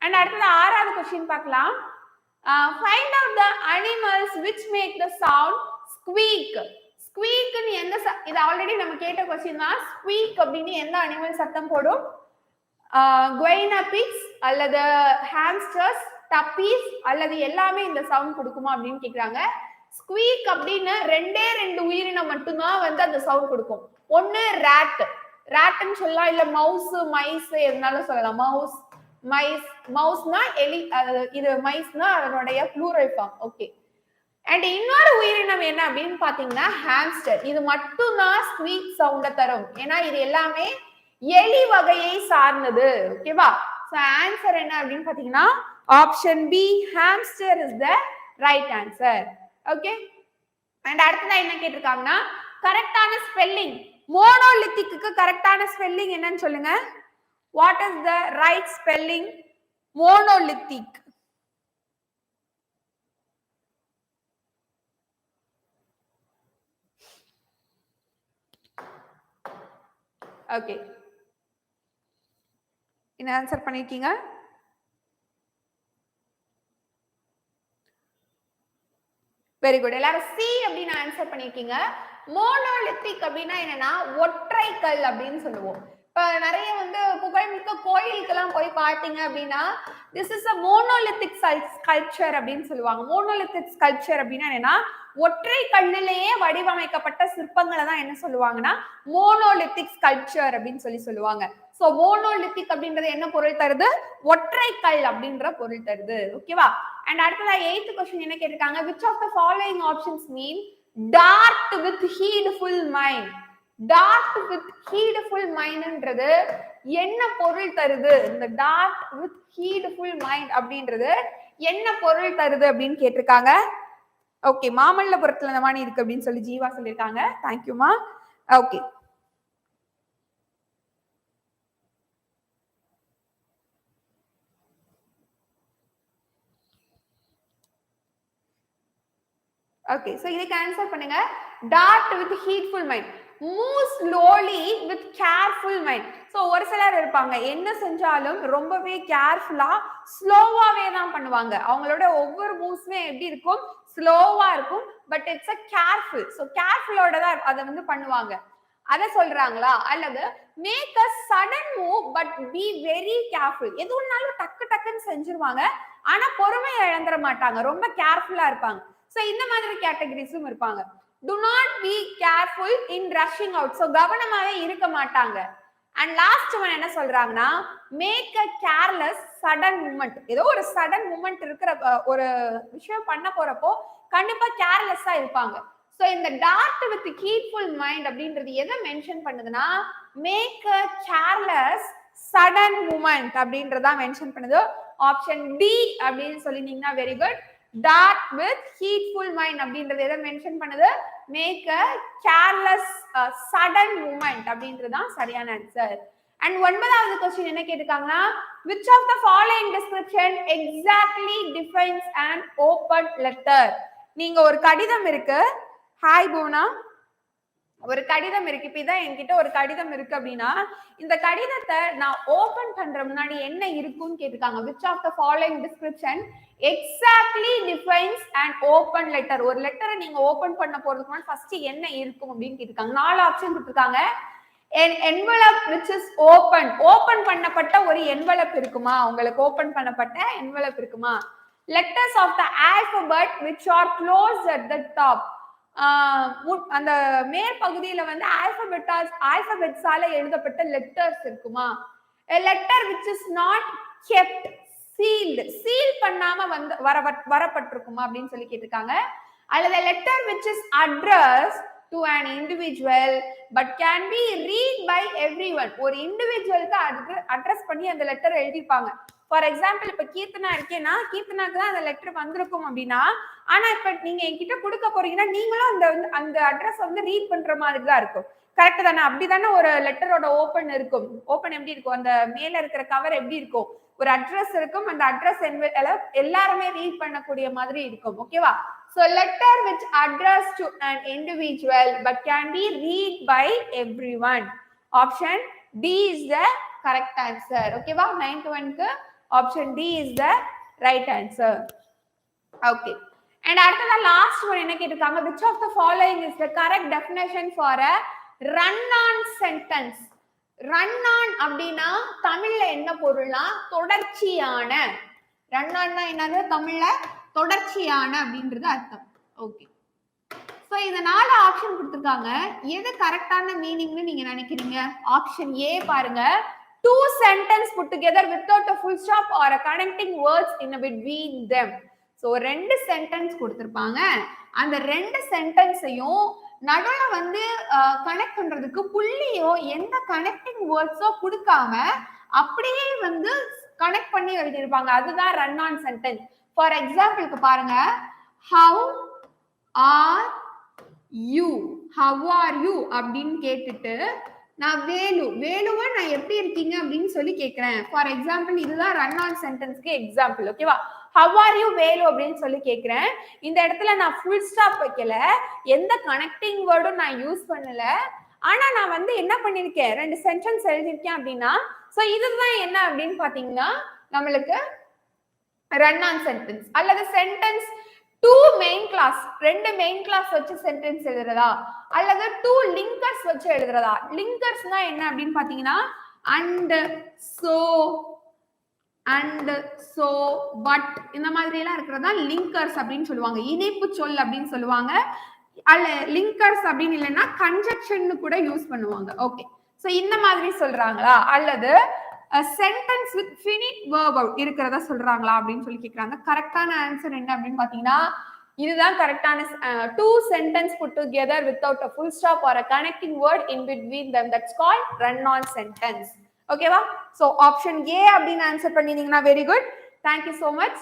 And அடுத்தது 6வது question பார்க்கலாம். Find out the animals which make the sound squeak. ஸ்குவீக்னு எந்த இது ஆல்ரெடி நம்ம கேட்ட கொஸ்டின் தான். ஸ்குவீக் அப்படின்னு எந்த அனிமல் சத்தம் போடும்? குவைனா பிக்ஸ் அல்லது ஹாம்ஸ்டர்ஸ், டப்பீஸ் அல்லது எல்லாமே இந்த சவுண்ட் கொடுக்குமா அப்படின்னு கேக்குறாங்க. ஸ்குவீக் அப்படின்னு ரெண்டு உயிரினம் மட்டும்தான் வந்து அந்த சவுண்ட் கொடுக்கும். ஒன்னு ரேட்னு சொல்லலாம், இல்ல மவுஸ், மைஸ் எதுனாலும் சொல்லலாம். மவுஸ்னா எலி, இது மைஸ்னா அதனுடைய ப்ளூரல் ஃபார்ம். ஓகே. அண்ட் இன்னொரு உயிரினம் என்ன அப்படின்னு பாத்தீங்கன்னா ஹாம்ஸ்டர். இது மட்டும்தான் ஸ்குவீக் சவுண்ட தரும். ஏன்னா இது எல்லாமே எலி வகையை சார்ந்தது. ஓகேவா? சோ ஆன்சர் என்ன அப்படின்னு பாத்தீங்கன்னா option B, hamster is the right answer. Okay. And அடுத்ததா என்ன கேட்டிருக்காங்கன்னா கரெக்டான ஸ்பெல்லிங். மோனோலித்திக்கு கரெக்டான ஸ்பெல்லிங் என்னன்னு சொல்லுங்க. What is the right spelling monolithic? Okay, என்ன ஆன்சர் பண்ணிருக்கீங்க? Very good. எல்லாரும் சி அப்படின்னு ஆன்சர் பண்ணிருக்கீங்க. மோனோலித்திக் அப்படின்னா என்னன்னா ஒற்றை கல் அப்படின்னு சொல்லுவோம். இப்ப நிறைய வந்து புகழ்மிக்க கோயிலுக்கெல்லாம் போய் பார்த்தீங்க அப்படின்னா this is a monolithic sculpture அப்படின்னு சொல்லுவாங்க. மோனோலித்திக் ஸ்கல்ப்சர் அப்படின்னா என்னன்னா ஒற்றை கல்லிலேயே வடிவமைக்கப்பட்ட சிற்பங்களை தான் என்ன சொல்லுவாங்கன்னா மோனோலித்திக் ஸ்கல்ப்சர் அப்படின்னு சொல்லுவாங்க. சோ மோனோலித்திக் அப்படின்றது என்ன பொருள் தருது? ஒற்றை கல் அப்படின்ற பொருள் தருது. ஓகேவா? அண்ட் அடுத்ததா 8th क्वेश्चन என்ன கேட்டிருக்காங்க? which of the following options mean dart with heedful mind? dart with heedful mindன்றது என்ன பொருள் தருது? இந்த dart with heedful mind அப்படின்றது என்ன பொருள் தருது அப்படின்னு கேட்டிருக்காங்க. ஓகே, மாமல்லபுரத்துல இந்த மாதிரி இருக்கு அப்படின்னு சொல்லி ஜீவா சொல்லியிருக்காங்க. தேங்க்யூமா. Okay, okay. சோ இதுக்கு ஆன்சர் பண்ணுங்க. dart with heedful mind, move slowly with careful mind. So ஒரு சிலர் இருப்பாங்க என்ன செஞ்சாலும் ரொம்பவே கேர்ஃபுல்லா ஸ்லோவாவே தான் பண்ணுவாங்க. அவங்களோட ஒவ்வொரு மூவ்ஸ்மே எப்படி இருக்கும்? ஸ்லோவா இருக்கும். But it's a careful. So கேர்ஃபுல்லோட தான் அதை வந்து பண்ணுவாங்க. அத சொல்றாங்களா? அல்லது make a sudden move but be very careful. எதுனாலும் டக்குன்னு செஞ்சிருவாங்க. ஆனா பொறுமையை இழந்துட மாட்டாங்க. ரொம்ப கேர்ஃபுல்லா இருப்பாங்க. சோ இந்த மாதிரி கேட்டகரிஸும் இருப்பாங்க. do not be careful in rushing out. So கவனமாவே இருக்க மாட்டாங்க. அண்ட் லாஸ்ட் ஒன் என்ன சொல்றாங்கன்னா make a careless sudden moment. ஏதோ ஒரு சடன் மூமெண்ட் இருக்கிற ஒரு விஷயம் பண்ண போறப்போ கண்டிப்பா கேர்லெஸ்ஸா இருப்பாங்க. சோ இந்த டார்ட் வித் ஹீட்ஃபுல் மைண்ட் அப்படின்றது எதை மென்ஷன் பண்ணுதுன்னா make a careless sudden moment அப்படின்றதா மென்ஷன் பண்ணுது. ஆப்ஷன் டி அப்படின்னு சொல்லினீங்கன்னா very good. dart with heedful mind அப்படின்றது எதை மென்ஷன் பண்ணுது? Make a careless sudden moment அப்படின்றதுதான் சரியான ஆன்சர். அண்ட் 9வது क्वेश्चन என்ன கேட்டிருக்காங்கன்னா which of the following description exactly defines an open letter? நீங்க ஒரு கடிதம் இருக்கு. ஹாய் பூனா. ஒரு கடிதம் இருக்கு. இப்ப இதான் என்கிட்ட ஒரு கடிதம் இருக்கு அப்படின்னா இந்த கடிதத்தை நான் ஓபன் பண்ற முன்னாடி என்ன இருக்கும்னு கேட்டிருக்காங்க. which of the following description exactly defines an open letter? ஒரு லெட்டரை நீங்க ஓபன் பண்ண போறதுக்கு முன்னாடி ஃபர்ஸ்ட் என்ன இருக்கும் அப்படின்னு கேட்டிருக்காங்க. 4 ஆப்ஷன் கொடுத்திருக்காங்க. an envelope which is open. Open பண்ணப்பட்ட ஒரு envelope இருக்குமா? உங்களுக்கு ஓபன் பண்ணப்பட்ட envelope இருக்குமா? letters of the alphabet which are closed at the top. அந்த மேற்பகுதியில வந்து ஆல்பபெட்ஸால எழுதப்பட்ட லெட்டர்ஸ் இருக்குமா? a letter which is not kept sealed. Seal பண்ணாம வந்து வரப்பட்டிருக்குமா அப்படின்னு சொல்லி கேட்டிருக்காங்க. அல்லது letter which is addressed to an individual but can be read by everyone. ஒரு இண்டிவிஜுவலுக்கு அட்ரஸ் பண்ணி அந்த லெட்டர் எழுதிப்பாங்க. ஃபார் எக்ஸாம்பிள் இப்ப கீர்த்தனா இருக்கேன்னா கீர்த்தனாக்கு தான் அந்த லெட்டர் வந்திருக்கும் அப்படின்னா, ஆனா இப்ப நீங்க என்கிட்ட கொடுக்க போறீங்கன்னா நீங்களும் அந்த அட்ரஸ் வந்து ரீட் பண்ற மாதிரி தான் இருக்கும். கரெக்ட் தானே? அப்படிதானே ஒரு லெட்டரோட ஓபன் இருக்கும். ஓபன் எப்படி இருக்கும்? அந்த மேல இருக்கிற கவர் எப்படி இருக்கும்? ஒரு அட்ரஸ் இருக்கும். அந்த அட்ரஸ் எல்லாருமே ரீட் பண்ணக்கூடிய மாதிரி இருக்கும். ஓகேவா? So letter which addressed to an individual but can be read by everyone. Option D is the correct answer. ஓகேவா? 9th one க்கு Option D is the right answer. Okay. And after the last one, என்ன கேட்டிருக்காங்க, which of the following is the correct definition for a run-on sentence? Run-on அப்படின்னா தமிழ்ல என்ன பொருள்னா தொடர்ச்சியான. Run-on என்னது தமிழ்ல தொடர்ச்சியான அப்படின்றது அர்த்தம். ஓகே. சோ இந்த 4 ஆப்ஷன் கொடுத்திருக்காங்க. எது கரெக்டான மீனிங்னு நீங்க நினைக்கிறீங்க? ஆப்ஷன் ஏ பாருங்க. Two sentences put together without a full stop or a connecting words in between them. So ரெண்டு சென்டென்ஸ் கொடுத்திருப்பாங்க. அந்த ரெண்டு சென்டென்ஸையும் நடுவுல வந்து கனெக்ட் பண்றதுக்கு புள்ளியோ எந்த கனெக்டிங் வேர்ட்ஸோ கொடுக்காம அப்படியே வந்து கனெக்ட் பண்ணி எழுதியிருப்பாங்க. அதுதான் ரன் ஆன் சென்டென்ஸ். ஃபார் எக்ஸாம்பிளுக்கு பாருங்க, how are you, how are you அப்படின்னு கேட்டுட்டு நான் வேலுவா நான் எப்படி இருக்கீங்க அப்படின்னு சொல்லி கேட்கிறேன். ஃபார் எக்ஸாம்பிள் இதுதான் ரன் ஆன் சென்டென்ஸ்க்கு எக்ஸாம்பிள். ஓகேவா? ஹவ் ஆர் யூ வேலு அப்படின்னு சொல்லி கேட்கிறேன். இந்த இடத்துல நான் ஃபுல் ஸ்டாப் வைக்கல, எந்த கனெக்டிங் வேர்டும் நான் யூஸ் பண்ணல. ஆனா நான் வந்து என்ன பண்ணிருக்கேன், ரெண்டு சென்டென்ஸ் எழுதிருக்கேன் அப்படின்னா, சோ இதுதான் என்ன அப்படின்னு பாத்தீங்கன்னா நம்மளுக்கு ரன் ஆன் சென்டென்ஸ். அல்லது சென்டென்ஸ் டூ மெயின் கிளாஸ், ரெண்டு மெயின் கிளாஸ் வச்சு சென்டென்ஸ் எழுதுறதா, அல்லது டூ லிங்கர்ஸ் வச்சு எழுதுறதா. லிங்கர்ஸ்னா என்ன அப்படின்னு பாத்தீங்கன்னா and, so, and, so, but இந்த மாதிரி எல்லாம் இருக்கிறதா லிங்கர்ஸ் அப்படின்னு சொல்லுவாங்க. இணைப்பு சொல் அப்படின்னு சொல்லுவாங்க. அல்ல லிங்கர்ஸ் அப்படின்னு இல்லைன்னா கன்ஜக்ஷன் கூட யூஸ் பண்ணுவாங்க. ஓகே, சோ இந்த மாதிரி சொல்றாங்களா, அல்லது சென்டென்ஸ் வித் ஃபினிட் வெர்ப் இருக்கிறதா சொல்றாங்களா அப்படின்னு சொல்லி கேக்குறாங்க. கரெக்டான ஆன்சர் என்ன அப்படின்னு பாத்தீங்கன்னா இதுதான் கரெக்டான. Two sentence put together without a full stop or a connecting word in between them, that's called run on sentence. ஓகேவா? சோ ஆப்ஷன் ஏ அப்படின்னு ஆன்சர் பண்ணினீங்கன்னா very good. Thank you so much.